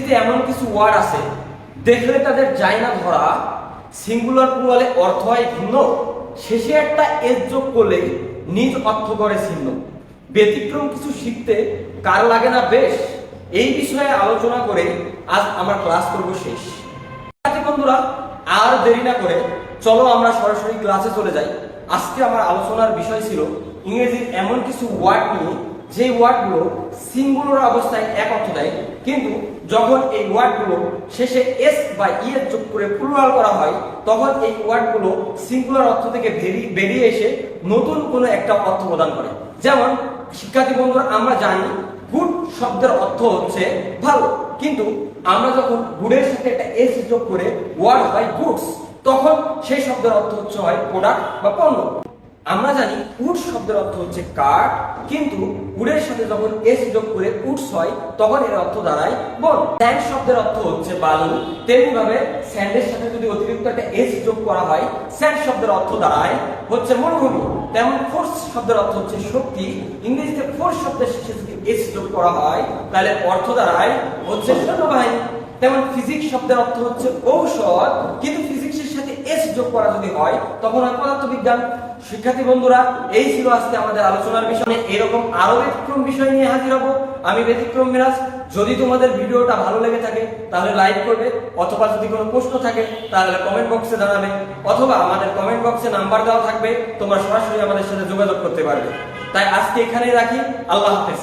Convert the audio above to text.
ইংরেজিতে এমন কিছু ওয়ার্ড আছে দেখলে তাদের যায় না ধরা, সিঙ্গুলার প্লুরালে অর্থ হয় ভিন্ন, শেষে একটা এস যোগ করলেই নিজ অর্থ করে ছিন্ন। ব্যতিক্রম কিছু শিখতে কার লাগে না বেশ, এই বিষয়ে আলোচনা করে আজ আমার ক্লাস করব শেষ। বন্ধুরা, আর দেরি না করে চলো আমরা সরাসরি ক্লাসে চলে যাই। আজকে আমার আলোচনার বিষয় ছিল ইংরেজির এমন কিছু ওয়ার্ড নিয়ে যে ওয়ার্ডগুলো সিঙ্গুলার অবস্থায় এক অর্থ দেয়, কিন্তু যখন এই ওয়ার্ডগুলো শেষে এস বা ই এর যোগ করে প্লুরাল করা হয় তখন এই ওয়ার্ডগুলো সিঙ্গুলার অর্থ থেকে বেরিয়ে এসে নতুন কোনো একটা অর্থ প্রদান করে। যেমন শিক্ষার্থী বন্ধুরা, আমরা জানি গুড শব্দের অর্থ হচ্ছে ভালো, কিন্তু আমরা যখন গুডের সাথে একটা এস যোগ করে ওয়ার্ড হয় গুডস, তখন সেই শব্দের অর্থ হচ্ছে হয় প্রোডাক্ট বা পণ্য। আমরা জানি উড শব্দের অর্থ হচ্ছে কাঠ, কিন্তু উডের সাথে যখন এস যোগ করে উডস হয় তখন এর অর্থ দাঁড়ায় বন। স্যান্ড শব্দের অর্থ হচ্ছে বালু, তেমনি ভাবে স্যান্ডের সাথে যদি অতিরিক্ত একটা এস যোগ করা হয় স্যান্ড শব্দের অর্থ দাঁড়ায় হচ্ছে মরুভূমি। তেমন ফোর্স শব্দের অর্থ হচ্ছে শক্তি, ইংরেজিতে ফোর্স শব্দের শেষে যদি এস যোগ করা হয় তাহলে অর্থ দাঁড়ায় হচ্ছে সৈন্যবাহিনী। তেমন ফিজিক্স শব্দের অর্থ হচ্ছে ঔষধ, কিন্তু ফিজিক্সের সাথে এস যোগ করা যদি হয় তখন হয় পদার্থবিজ্ঞান। শিক্ষার্থী বন্ধুরা, এই ছিল আজকে আমাদের আলোচনার বিষয়। এরকম আরো ব্যতিক্রম বিষয় নিয়ে হাজির হব আমি, ব্যতিক্রম মিরাজ। যদি তোমাদের ভিডিওটা ভালো লেগে থাকে তাহলে লাইক করবে, অথবা যদি কোনো প্রশ্ন থাকে তাহলে কমেন্ট বক্সে জানাবে, অথবা আমাদের কমেন্ট বক্সে নাম্বার দেওয়া থাকবে, তোমরা সরাসরি আমাদের সাথে যোগাযোগ করতে পারবে। তাই আজকে এখানেই রাখি। আল্লাহ হাফেজ।